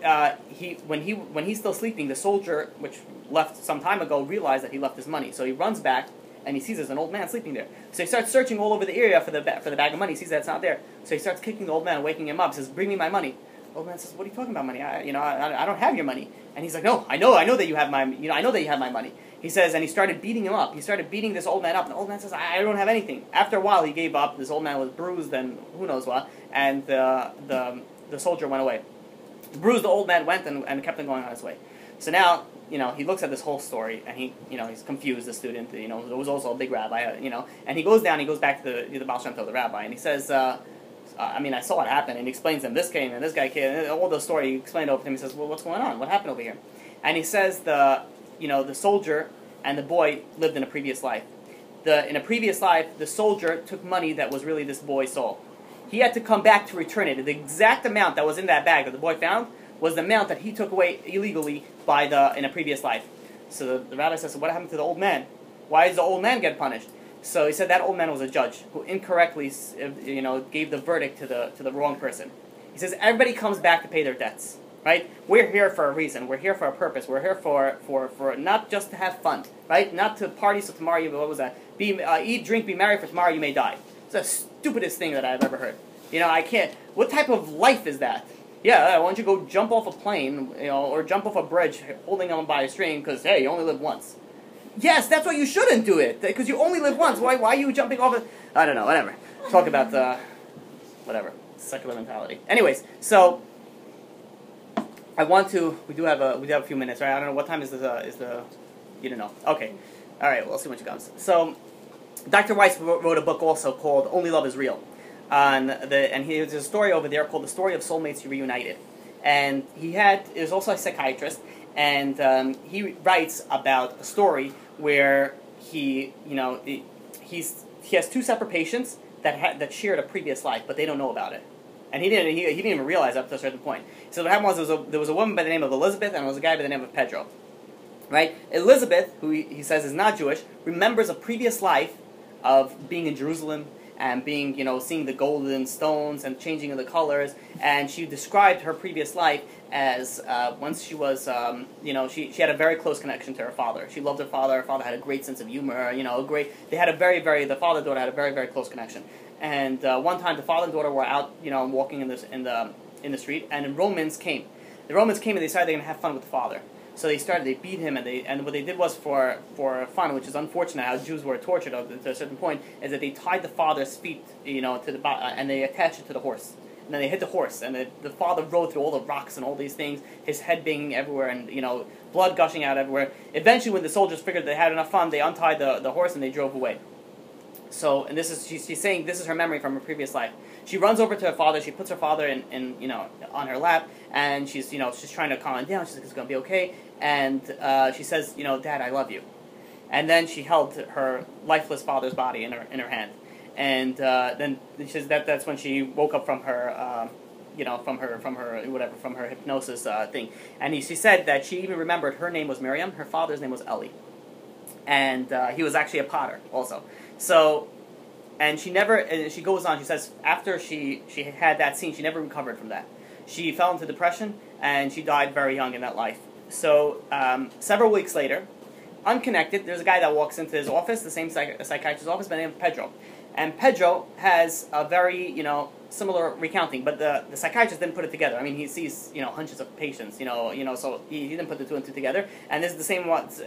when he's still sleeping, the soldier, which left some time ago, realized that he left his money. So he runs back, and he sees there's an old man sleeping there. So he starts searching all over the area for the bag of money. He sees that it's not there. So he starts kicking the old man, waking him up. He says, "Bring me my money." The old man says, "What are you talking about, money? I don't have your money." And he's like, "No, I know that you have my, I know that you have my money." He says, and he started beating him up. He started beating this old man up. And the old man says, "I don't have anything." After a while, he gave up. This old man was bruised and who knows what. And the soldier went away. The bruised old man went and kept on going on his way. So now, he looks at this whole story, and he's confused, the student, who was also a big rabbi, and he goes back to the Baal Shem Tov, the rabbi, and he says, I saw what happened, and he explains to him, this came, and this guy came, and all the story, he explained over to him, he says, well, what's going on? What happened over here? And he says the soldier and the boy lived in a previous life. In a previous life, the soldier took money that was really this boy's soul. He had to come back to return it. The exact amount that was in that bag that the boy found was the amount that he took away illegally in a previous life. So the rabbi says, so what happened to the old man? Why does the old man get punished? So he said that old man was a judge who incorrectly, gave the verdict to the wrong person. He says everybody comes back to pay their debts, right? We're here for a reason. We're here for a purpose. We're here for not just to have fun, right? Not to party so tomorrow eat, drink, be merry, for tomorrow you may die. It's the stupidest thing that I've ever heard. I can't. What type of life is that? Yeah, why don't you go jump off a plane, or jump off a bridge holding on by a string because, hey, you only live once. Yes, that's why you shouldn't do it, because you only live once. Why are you jumping off I don't know, whatever. Talk about secular mentality. Anyways, so we do have a few minutes, right? I don't know, what time is you don't know. Okay. All right, we'll see when she comes. So, Dr. Weiss wrote a book also called Only Love is Real. And there's a story over there called The Story of Soulmates Reunited. And he is also a psychiatrist, and he writes about a story where he has two separate patients that shared a previous life, but they don't know about it. And he didn't even realize up to a certain point. So what happened was there was a woman by the name of Elizabeth, and there was a guy by the name of Pedro. Right? Elizabeth, who he says is not Jewish, remembers a previous life of being in Jerusalem, and being, seeing the golden stones and changing of the colors, and she described her previous life as once she was, she had a very close connection to her father. She loved her father. Her father had a great sense of humor. They had the father and daughter had a very, very close connection. And one time, the father and daughter were out, walking in the street, and Romans came. The Romans came and they decided they were going to have fun with the father. So they beat him, and what they did was for fun, which is unfortunate how Jews were tortured up to a certain point, is that they tied the father's feet, to the and they attached it to the horse. And then they hit the horse, and the father rode through all the rocks and all these things, his head banging everywhere, and blood gushing out everywhere. Eventually, when the soldiers figured they had enough fun, they untied the horse and they drove away. So, and she's saying this is her memory from her previous life. She runs over to her father. She puts her father in on her lap, and she's trying to calm him down. She's like, it's gonna be okay. And she says, Dad, I love you. And then she held her lifeless father's body in her hand. And then she says that's when she woke up from her from her hypnosis thing. And she said that she even remembered her name was Miriam. Her father's name was Eli. And he was actually a potter also. So And she never, and she goes on, she says, after she had that scene, she never recovered from that. She fell into depression, and she died very young in that life. So, several weeks later, unconnected, there's a guy that walks into his office, the same psychiatrist's office, by the name of Pedro. And Pedro has a very, similar recounting, but the psychiatrist didn't put it together. I mean, he sees, hundreds of patients, so he didn't put the two and two together. And this is the same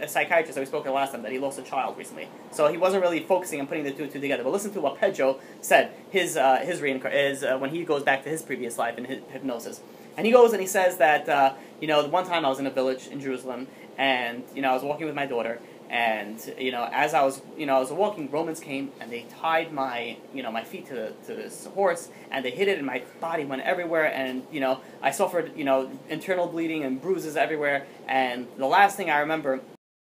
psychiatrist that we spoke about last time, that he lost a child recently. So he wasn't really focusing on putting the two and two together. But listen to what Pedro said, his when he goes back to his previous life in hypnosis. And he goes and he says that, the one time I was in a village in Jerusalem, and, I was walking with my daughter, and, as I was walking, Romans came, and they tied my feet to this horse, and they hit it, and my body went everywhere, and, I suffered, internal bleeding and bruises everywhere, and the last thing I remember